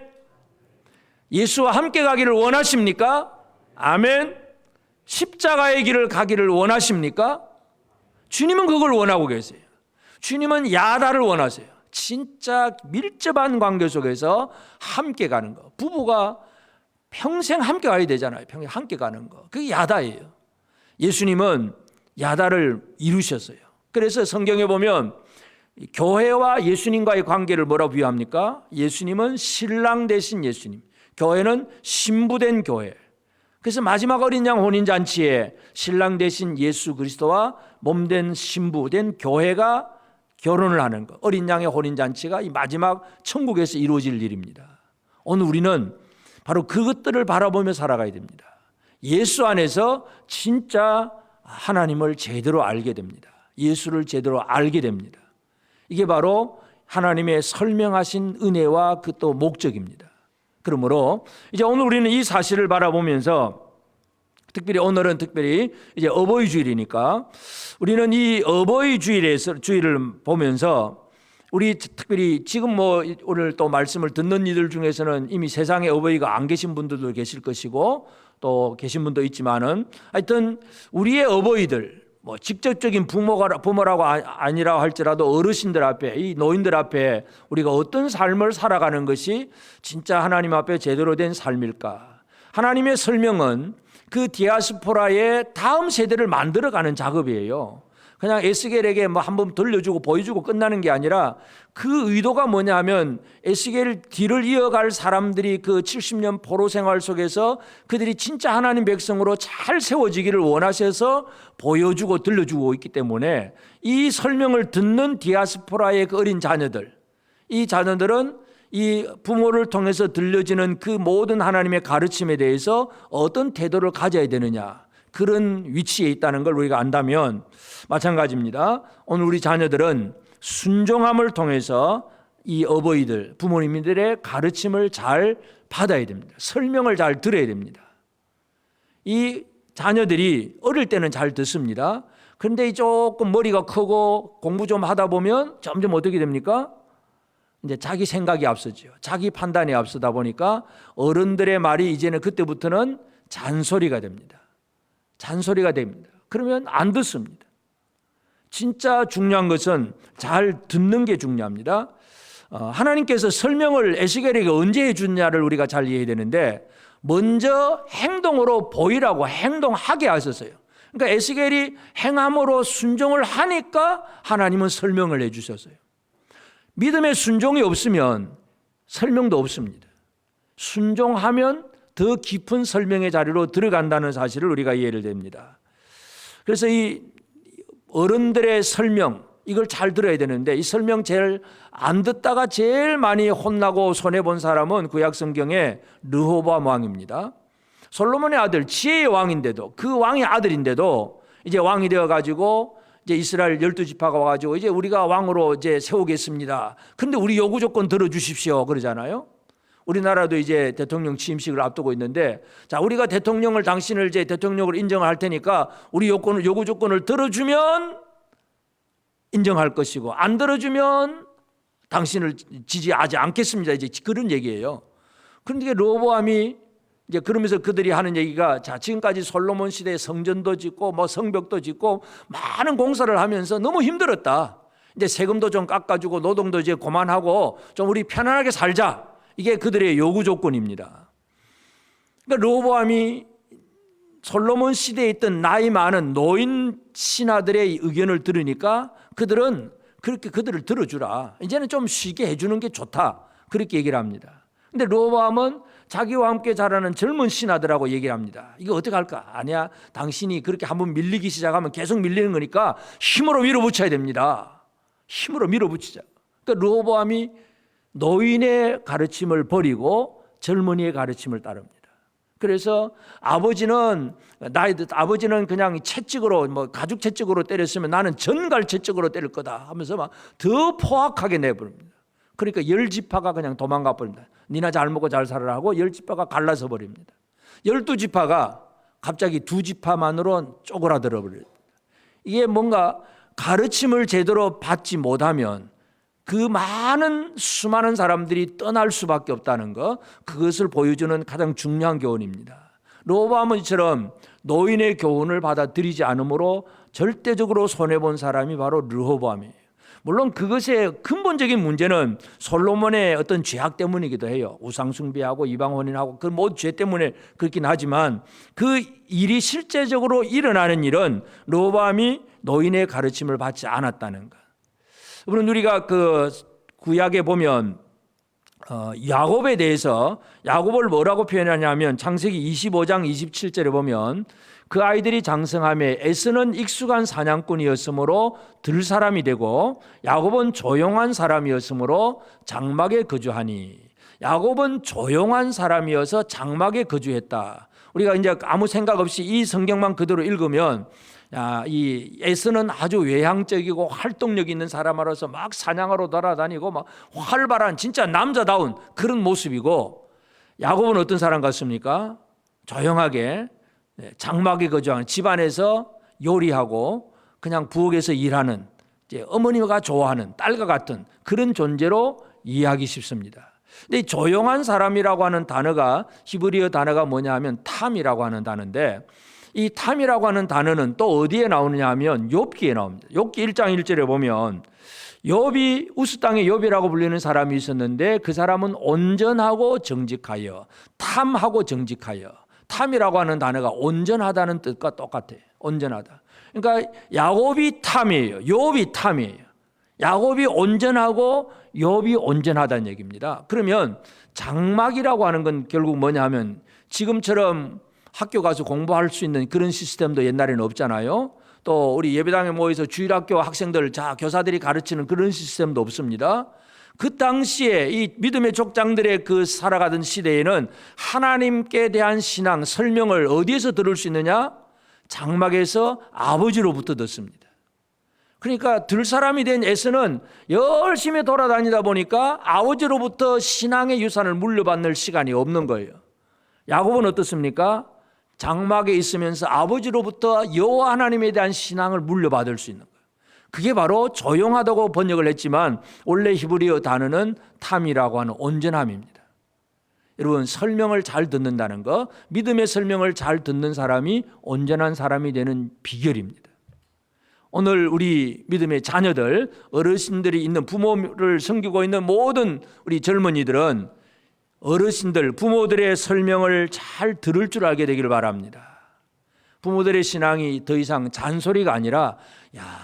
예수와 함께 가기를 원하십니까? 아멘. 십자가의 길을 가기를 원하십니까? 주님은 그걸 원하고 계세요. 주님은 야다를 원하세요. 진짜 밀접한 관계 속에서 함께 가는 거. 부부가 평생 함께 가야 되잖아요. 평생 함께 가는 거. 그게 야다예요. 예수님은 야다를 이루셨어요. 그래서 성경에 보면 교회와 예수님과의 관계를 뭐라고 비유합니까? 예수님은 신랑 되신 예수님, 교회는 신부된 교회. 그래서 마지막 어린 양 혼인잔치에 신랑 되신 예수 그리스도와 몸된 신부된 교회가 결혼을 하는 것, 어린 양의 혼인잔치가 이 마지막 천국에서 이루어질 일입니다. 오늘 우리는 바로 그것들을 바라보며 살아가야 됩니다. 예수 안에서 진짜 하나님을 제대로 알게 됩니다. 예수를 제대로 알게 됩니다. 이게 바로 하나님의 설명하신 은혜와 그 또 목적입니다. 그러므로 이제 오늘 우리는 이 사실을 바라보면서 특별히 오늘은 이제 어버이 주일이니까 우리는 이 어버이 주일을 보면서 우리 특별히 지금 오늘 또 말씀을 듣는 이들 중에서는 이미 세상에 어버이가 안 계신 분들도 계실 것이고 또 계신 분도 있지만은 하여튼 우리의 어버이들 직접적인 부모라고 아니라 할지라도 어르신들 앞에 이 노인들 앞에 우리가 어떤 삶을 살아가는 것이 진짜 하나님 앞에 제대로 된 삶일까? 하나님의 설명은 그 디아스포라의 다음 세대를 만들어가는 작업이에요. 그냥 에스겔에게 한번 들려주고 보여주고 끝나는 게 아니라 그 의도가 뭐냐 하면 에스겔 뒤를 이어갈 사람들이 그 70년 포로 생활 속에서 그들이 진짜 하나님 백성으로 잘 세워지기를 원하셔서 보여주고 들려주고 있기 때문에 이 설명을 듣는 디아스포라의 그 어린 자녀들, 이 자녀들은 이 부모를 통해서 들려지는 그 모든 하나님의 가르침에 대해서 어떤 태도를 가져야 되느냐, 그런 위치에 있다는 걸 우리가 안다면 마찬가지입니다. 오늘 우리 자녀들은 순종함을 통해서 이 어버이들, 부모님들의 가르침을 잘 받아야 됩니다. 설명을 잘 들어야 됩니다. 이 자녀들이 어릴 때는 잘 듣습니다. 그런데 조금 머리가 크고 공부 좀 하다 보면 점점 어떻게 됩니까? 이제 자기 생각이 앞서죠. 자기 판단이 앞서다 보니까 어른들의 말이 이제는 그때부터는 잔소리가 됩니다. 잔소리가 됩니다. 그러면 안 듣습니다. 진짜 중요한 것은 잘 듣는 게 중요합니다. 하나님께서 설명을 에스겔에게 언제 해주냐를 우리가 잘 이해해야 되는데 먼저 행동으로 보이라고 행동하게 하셨어요. 그러니까 에스겔이 행함으로 순종을 하니까 하나님은 설명을 해주셨어요. 믿음의 순종이 없으면 설명도 없습니다. 순종하면 더 깊은 설명의 자리로 들어간다는 사실을 우리가 이해를 됩니다. 그래서 이 어른들의 설명, 이걸 잘 들어야 되는데 이 설명 제일 안 듣다가 제일 많이 혼나고 손해본 사람은 구약 성경에 르호보암 왕입니다. 솔로몬의 아들 지혜의 왕인데도, 그 왕의 아들인데도 이제 왕이 되어가지고 이제 이스라엘 12지파가 와가지고 이제 우리가 왕으로 이제 세우겠습니다. 그런데 우리 요구 조건 들어주십시오 그러잖아요. 우리나라도 이제 대통령 취임식을 앞두고 있는데, 자, 우리가 당신을 이제 대통령으로 인정할 테니까 우리 요구 조건을 들어주면 인정할 것이고 안 들어주면 당신을 지지하지 않겠습니다. 이제 그런 얘기예요. 그런데 르호보암이 이제 그러면서 그들이 하는 얘기가, 자, 지금까지 솔로몬 시대에 성전도 짓고 성벽도 짓고 많은 공사를 하면서 너무 힘들었다. 이제 세금도 좀 깎아주고 노동도 이제 그만하고 좀 우리 편안하게 살자. 이게 그들의 요구 조건입니다. 그러니까 르호보암이 솔로몬 시대에 있던 나이 많은 노인 신하들의 의견을 들으니까 그들은 그렇게 그들을 들어주라. 이제는 좀 쉬게 해주는 게 좋다. 그렇게 얘기를 합니다. 근데 르호보암은 자기와 함께 자라는 젊은 신하들하고 얘기를 합니다. 이거 어떻게 할까? 아니야. 당신이 그렇게 한번 밀리기 시작하면 계속 밀리는 거니까 힘으로 밀어붙여야 됩니다. 힘으로 밀어붙이자. 그러니까 르호보암이 노인의 가르침을 버리고 젊은이의 가르침을 따릅니다. 그래서 아버지는 그냥 채찍으로 가죽 채찍으로 때렸으면 나는 전갈 채찍으로 때릴 거다 하면서 막 더 포악하게 내버립니다. 그러니까 10지파가 그냥 도망가 버립니다. 니나 잘 먹고 잘 살아라 하고 10지파가 갈라서 버립니다. 12지파가 갑자기 2지파만으로 쪼그라들어 버립니다. 이게 뭔가 가르침을 제대로 받지 못하면 그 수많은 사람들이 떠날 수밖에 없다는 것, 그것을 보여주는 가장 중요한 교훈입니다. 르호보암은 이처럼 노인의 교훈을 받아들이지 않으므로 절대적으로 손해본 사람이 바로 르호보암이에요. 물론 그것의 근본적인 문제는 솔로몬의 어떤 죄악 때문이기도 해요. 우상숭배하고 이방혼인하고 그 모든 죄 때문에 그렇긴 하지만 그 일이 실제적으로 일어나는 일은 르호보암이 노인의 가르침을 받지 않았다는 것. 여러분, 우리가 그 구약에 보면 야곱에 대해서 야곱을 뭐라고 표현하냐면 창세기 25장 27절에 보면 그 아이들이 장성함에 에서는 익숙한 사냥꾼이었으므로 들사람이 되고 야곱은 조용한 사람이었으므로 장막에 거주하니. 야곱은 조용한 사람이어서 장막에 거주했다. 우리가 이제 아무 생각 없이 이 성경만 그대로 읽으면 이 에서는 아주 외향적이고 활동력 있는 사람으로서 막 사냥하러 돌아다니고 막 활발한 진짜 남자다운 그런 모습이고, 야곱은 어떤 사람 같습니까? 조용하게 장막에 거주하는, 집안에서 요리하고 그냥 부엌에서 일하는, 이제 어머니가 좋아하는 딸과 같은 그런 존재로 이해하기 쉽습니다. 근데 이 조용한 사람이라고 하는 단어가, 히브리어 단어가 뭐냐 하면 탐이라고 하는 단어인데, 이 탐이라고 하는 단어는 또 어디에 나오느냐 하면 욥기에 나옵니다. 욥기 1장 1절에 보면 욥이 우스 땅의 욥이라고 불리는 사람이 있었는데 그 사람은 온전하고 정직하여, 탐하고 정직하여. 탐이라고 하는 단어가 온전하다는 뜻과 똑같아요. 온전하다. 그러니까 야곱이 탐이에요. 욥이 탐이에요. 야곱이 온전하고 욥이 온전하다는 얘기입니다. 그러면 장막이라고 하는 건 결국 뭐냐 하면 지금처럼 학교 가서 공부할 수 있는 그런 시스템도 옛날에는 없잖아요. 또 우리 예배당에 모여서 주일학교 학생들 교사들이 가르치는 그런 시스템도 없습니다. 그 당시에 이 믿음의 족장들의 그 살아가던 시대에는 하나님께 대한 신앙 설명을 어디에서 들을 수 있느냐? 장막에서 아버지로부터 듣습니다. 그러니까 들사람이 된 에서는 열심히 돌아다니다 보니까 아버지로부터 신앙의 유산을 물려받는 시간이 없는 거예요. 야곱은 어떻습니까? 장막에 있으면서 아버지로부터 여호와 하나님에 대한 신앙을 물려받을 수 있는 거예요. 그게 바로 조용하다고 번역을 했지만 원래 히브리어 단어는 탐이라고 하는 온전함입니다. 여러분, 설명을 잘 듣는다는 거, 믿음의 설명을 잘 듣는 사람이 온전한 사람이 되는 비결입니다. 오늘 우리 믿음의 자녀들, 어르신들이 있는, 부모를 섬기고 있는 모든 우리 젊은이들은 어르신들, 부모들의 설명을 잘 들을 줄 알게 되기를 바랍니다. 부모들의 신앙이 더 이상 잔소리가 아니라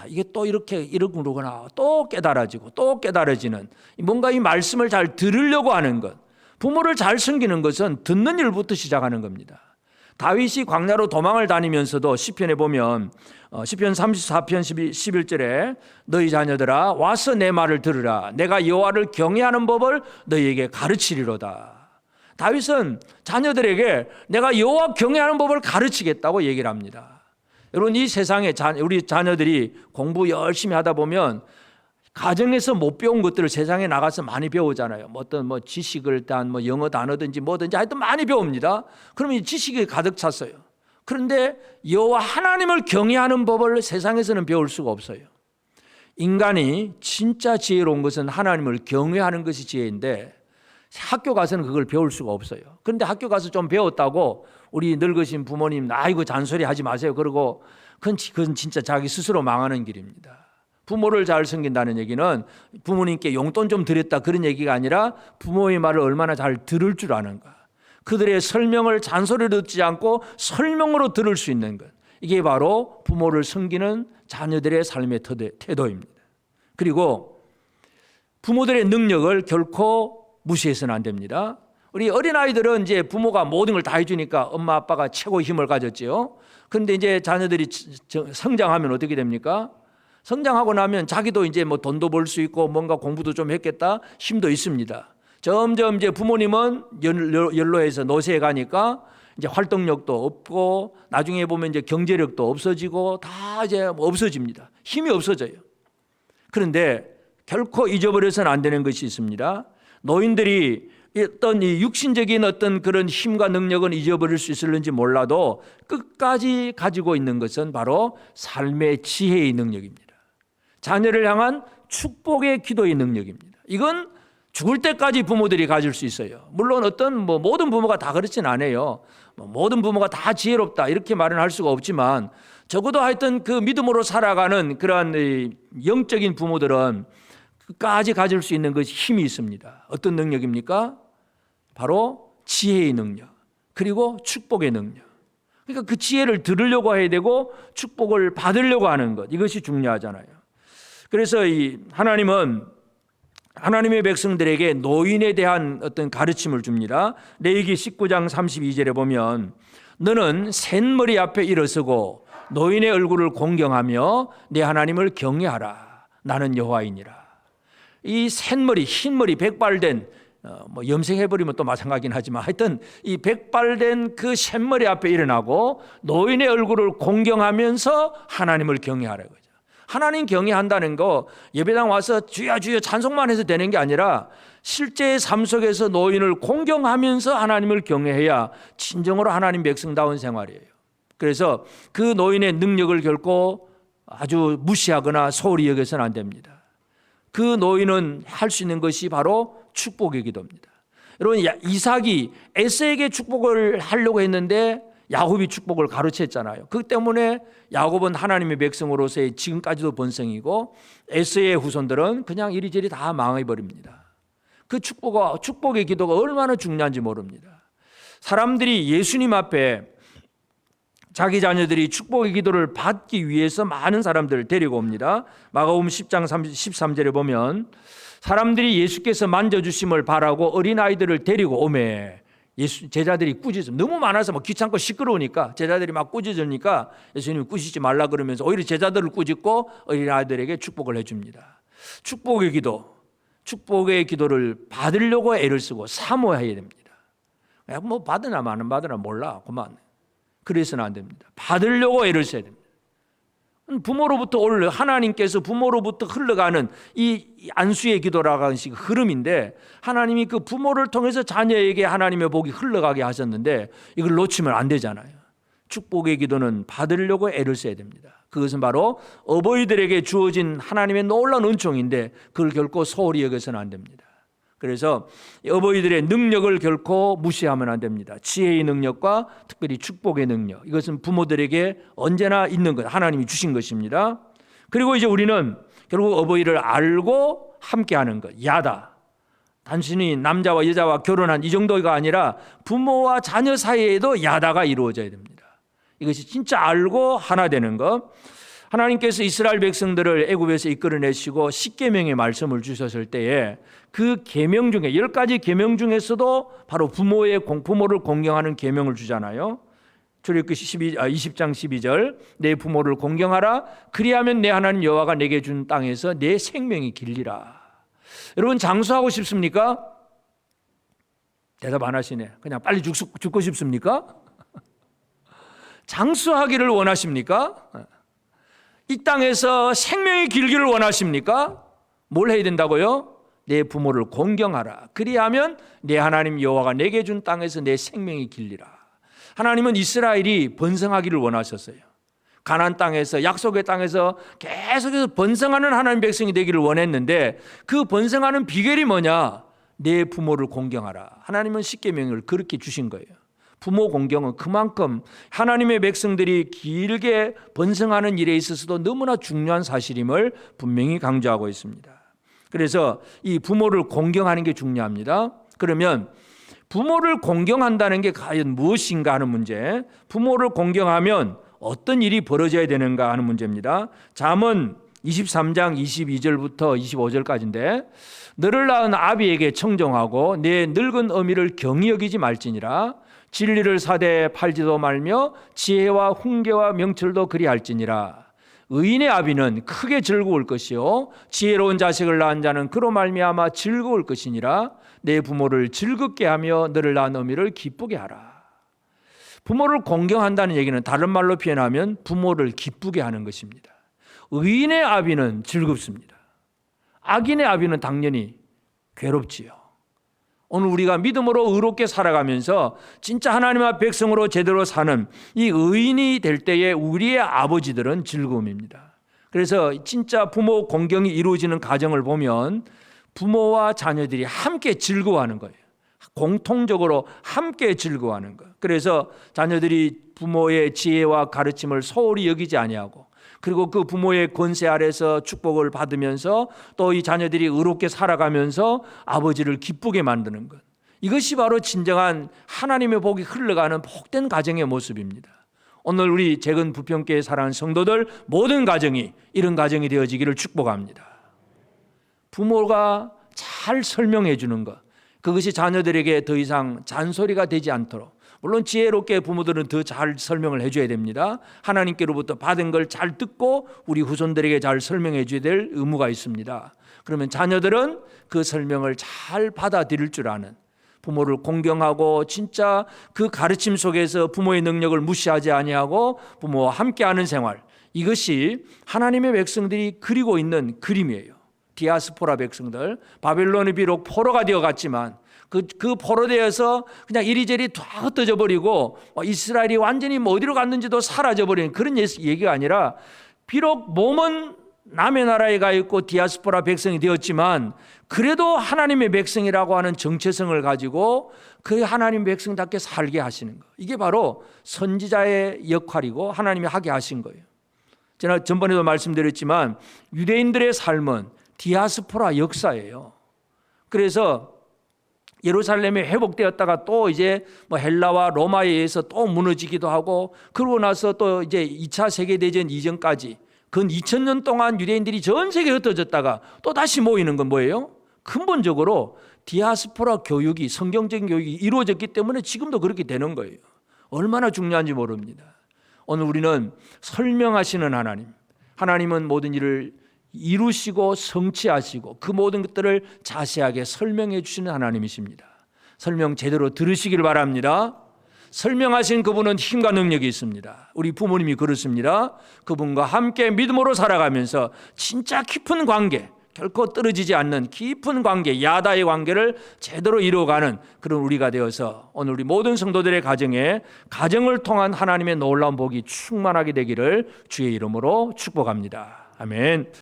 이게 또 이러구나 또 깨달아지고 또 깨달아지는, 뭔가 이 말씀을 잘 들으려고 하는 것. 부모를 잘 섬기는 것은 듣는 일부터 시작하는 겁니다. 다윗이 광야로 도망을 다니면서도 시편에 보면 시편 34편 11절에 너희 자녀들아 와서 내 말을 들으라. 내가 여호와를 경외하는 법을 너희에게 가르치리로다. 다윗은 자녀들에게 내가 여호와 경외하는 법을 가르치겠다고 얘기를 합니다. 여러분, 이 세상에 우리 자녀들이 공부 열심히 하다 보면 가정에서 못 배운 것들을 세상에 나가서 많이 배우잖아요. 어떤 지식을 딴 영어 단어든지 뭐든지 하여튼 많이 배웁니다. 그러면 지식이 가득 찼어요. 그런데 여호와 하나님을 경외하는 법을 세상에서는 배울 수가 없어요. 인간이 진짜 지혜로운 것은 하나님을 경외하는 것이 지혜인데 학교 가서는 그걸 배울 수가 없어요. 그런데 학교 가서 좀 배웠다고 우리 늙으신 부모님 아이고 잔소리 하지 마세요. 그러고 그건 진짜 자기 스스로 망하는 길입니다. 부모를 잘 섬긴다는 얘기는 부모님께 용돈 좀 드렸다 그런 얘기가 아니라 부모의 말을 얼마나 잘 들을 줄 아는가. 그들의 설명을 잔소리로 듣지 않고 설명으로 들을 수 있는 것. 이게 바로 부모를 섬기는 자녀들의 삶의 태도입니다. 그리고 부모들의 능력을 결코 무시해서는 안 됩니다. 우리 어린아이들은 이제 부모가 모든 걸 다 해주니까 엄마 아빠가 최고 힘을 가졌지요. 그런데 이제 자녀들이 성장하면 어떻게 됩니까? 성장하고 나면 자기도 이제 돈도 벌 수 있고 뭔가 공부도 좀 했겠다 힘도 있습니다. 점점 이제 부모님은 연로해서 노쇠해 가니까 이제 활동력도 없고 나중에 보면 이제 경제력도 없어지고 다 이제 없어집니다. 힘이 없어져요. 그런데 결코 잊어버려서는 안 되는 것이 있습니다. 노인들이 어떤 이 육신적인 어떤 그런 힘과 능력은 잊어버릴 수 있을는지 몰라도 끝까지 가지고 있는 것은 바로 삶의 지혜의 능력입니다. 자녀를 향한 축복의 기도의 능력입니다. 이건 죽을 때까지 부모들이 가질 수 있어요. 물론 모든 부모가 다 그렇진 않아요. 모든 부모가 다 지혜롭다 이렇게 말은 할 수가 없지만 적어도 하여튼 그 믿음으로 살아가는 그러한 영적인 부모들은 끝까지 가질 수 있는 것이 힘이 있습니다. 어떤 능력입니까? 바로 지혜의 능력, 그리고 축복의 능력. 그러니까 그 지혜를 들으려고 해야 되고 축복을 받으려고 하는 것, 이것이 중요하잖아요. 그래서 하나님은 하나님의 백성들에게 노인에 대한 어떤 가르침을 줍니다. 레위기 19장 32절에 보면 너는 샌머리 앞에 일어서고 노인의 얼굴을 공경하며 내 하나님을 경외하라. 나는 여호와이니라. 이 샌머리, 흰머리, 백발된 염색해버리면 또 마찬가지긴 하지만 하여튼 이 백발된 그 샌머리 앞에 일어나고 노인의 얼굴을 공경하면서 하나님을 경외하라. 하나님 경외한다는 거 예배당 와서 주여 주여 찬송만 해서 되는 게 아니라 실제 삶 속에서 노인을 공경하면서 하나님을 경외해야 진정으로 하나님 백성다운 생활이에요. 그래서 그 노인의 능력을 결코 아주 무시하거나 소홀히 여겨서는 안 됩니다. 그 노인은 할 수 있는 것이 바로 축복의 기도입니다. 여러분, 이삭이 에서에게 축복을 하려고 했는데 야곱이 축복을 가로챘잖아요. 그 때문에 야곱은 하나님의 백성으로서의 지금까지도 번성이고 에서의 후손들은 그냥 이리저리 다 망해버립니다. 그 축복의 기도가 얼마나 중요한지 모릅니다. 사람들이 예수님 앞에 자기 자녀들이 축복의 기도를 받기 위해서 많은 사람들을 데리고 옵니다. 마가복음 10장 13절에 보면 사람들이 예수께서 만져주심을 바라고 어린아이들을 데리고 오매 제자들이 꾸짖음, 너무 많아서 귀찮고 시끄러우니까 제자들이 막 꾸짖으니까 예수님이 꾸짖지 말라 그러면서 오히려 제자들을 꾸짖고 어린아이들에게 축복을 해줍니다. 축복의 기도를 받으려고 애를 쓰고 사모해야 됩니다. 뭐 받으나 마는 받으나 몰라 그만. 그래서는 안 됩니다. 받으려고 애를 써야 됩니다. 부모로부터 하나님께서 부모로부터 흘러가는 이 안수의 기도라고 하는 흐름인데 하나님이 그 부모를 통해서 자녀에게 하나님의 복이 흘러가게 하셨는데 이걸 놓치면 안 되잖아요. 축복의 기도는 받으려고 애를 써야 됩니다. 그것은 바로 어버이들에게 주어진 하나님의 놀라운 은총인데 그걸 결코 소홀히 여겨서는 안 됩니다. 그래서 어버이들의 능력을 결코 무시하면 안 됩니다. 지혜의 능력과 특별히 축복의 능력, 이것은 부모들에게 언제나 있는 것, 하나님이 주신 것입니다. 그리고 이제 우리는 결국 어버이를 알고 함께하는 것, 야다. 단순히 남자와 여자와 결혼한 이 정도가 아니라 부모와 자녀 사이에도 야다가 이루어져야 됩니다. 이것이 진짜 알고 하나 되는 것. 하나님께서 이스라엘 백성들을 애굽에서 이끌어내시고 십계명의 말씀을 주셨을 때에 그 계명 중에 10가지 계명 중에서도 바로 부모를 공경하는 계명을 주잖아요. 출애굽기 20장 12절 내 부모를 공경하라. 그리하면 내 하나님 여호와가 내게 준 땅에서 내 생명이 길리라. 여러분 장수하고 싶습니까? 대답 안 하시네. 그냥 빨리 죽고 싶습니까? 장수하기를 원하십니까? 이 땅에서 생명이 길기를 원하십니까? 뭘 해야 된다고요? 내 부모를 공경하라. 그리하면 내 하나님 여호와가 내게 준 땅에서 내 생명이 길리라. 하나님은 이스라엘이 번성하기를 원하셨어요. 가나안 땅에서 약속의 땅에서 계속해서 번성하는 하나님 백성이 되기를 원했는데 그 번성하는 비결이 뭐냐? 내 부모를 공경하라. 하나님은 십계명을 그렇게 주신 거예요. 부모 공경은 그만큼 하나님의 백성들이 길게 번성하는 일에 있어서도 너무나 중요한 사실임을 분명히 강조하고 있습니다. 그래서 이 부모를 공경하는 게 중요합니다. 그러면 부모를 공경한다는 게 과연 무엇인가 하는 문제, 부모를 공경하면 어떤 일이 벌어져야 되는가 하는 문제입니다. 잠언 23장 22절부터 25절까지인데 너를 낳은 아비에게 청정하고 내 늙은 어미를 경히 여기지 말지니라. 진리를 사대에 팔지도 말며 지혜와 훈계와 명철도 그리할지니라. 의인의 아비는 크게 즐거울 것이요 지혜로운 자식을 낳은 자는 그로 말미암아 즐거울 것이니라. 내 부모를 즐겁게 하며 너를 낳은 어미를 기쁘게 하라. 부모를 공경한다는 얘기는 다른 말로 표현하면 부모를 기쁘게 하는 것입니다. 의인의 아비는 즐겁습니다. 악인의 아비는 당연히 괴롭지요. 오늘 우리가 믿음으로 의롭게 살아가면서 진짜 하나님 앞 백성으로 제대로 사는 이 의인이 될 때에 우리의 아버지들은 즐거움입니다. 그래서 진짜 부모 공경이 이루어지는 가정을 보면 부모와 자녀들이 함께 즐거워하는 거예요. 공통적으로 함께 즐거워하는 것. 그래서 자녀들이 부모의 지혜와 가르침을 소홀히 여기지 아니하고 그리고 그 부모의 권세 아래서 축복을 받으면서 또 이 자녀들이 의롭게 살아가면서 아버지를 기쁘게 만드는 것. 이것이 바로 진정한 하나님의 복이 흘러가는 복된 가정의 모습입니다. 오늘 우리 재건 부평교회 사랑하는 성도들 모든 가정이 이런 가정이 되어지기를 축복합니다. 부모가 잘 설명해 주는 것, 그것이 자녀들에게 더 이상 잔소리가 되지 않도록, 물론 지혜롭게 부모들은 더 잘 설명을 해줘야 됩니다. 하나님께로부터 받은 걸 잘 듣고 우리 후손들에게 잘 설명해 줘야 될 의무가 있습니다. 그러면 자녀들은 그 설명을 잘 받아들일 줄 아는, 부모를 공경하고 진짜 그 가르침 속에서 부모의 능력을 무시하지 아니하고 부모와 함께하는 생활, 이것이 하나님의 백성들이 그리고 있는 그림이에요. 디아스포라 백성들, 바벨론이 비록 포로가 되어갔지만 그 포로되어서 그냥 이리저리 다 흩어져 버리고 이스라엘이 완전히 어디로 갔는지도 사라져버리는 그런 얘기가 아니라, 비록 몸은 남의 나라에 가 있고 디아스포라 백성이 되었지만 그래도 하나님의 백성이라고 하는 정체성을 가지고 그 하나님 백성답게 살게 하시는 거, 이게 바로 선지자의 역할이고 하나님이 하게 하신 거예요. 제가 전번에도 말씀드렸지만 유대인들의 삶은 디아스포라 역사예요. 그래서 예루살렘이 회복되었다가 또 이제 헬라와 로마에 의해서 또 무너지기도 하고, 그러고 나서 또 이제 2차 세계대전 이전까지 근 2000년 동안 유대인들이 전 세계에 흩어졌다가 또 다시 모이는 건 뭐예요? 근본적으로 디아스포라 교육이, 성경적인 교육이 이루어졌기 때문에 지금도 그렇게 되는 거예요. 얼마나 중요한지 모릅니다. 오늘 우리는 설명하시는 하나님, 하나님은 모든 일을 이루시고 성취하시고 그 모든 것들을 자세하게 설명해 주시는 하나님이십니다. 설명 제대로 들으시길 바랍니다. 설명하신 그분은 힘과 능력이 있습니다. 우리 부모님이 그렇습니다. 그분과 함께 믿음으로 살아가면서 진짜 깊은 관계, 결코 떨어지지 않는 깊은 관계, 야다의 관계를 제대로 이루어가는 그런 우리가 되어서 오늘 우리 모든 성도들의 가정에 가정을 통한 하나님의 놀라운 복이 충만하게 되기를 주의 이름으로 축복합니다. 아멘.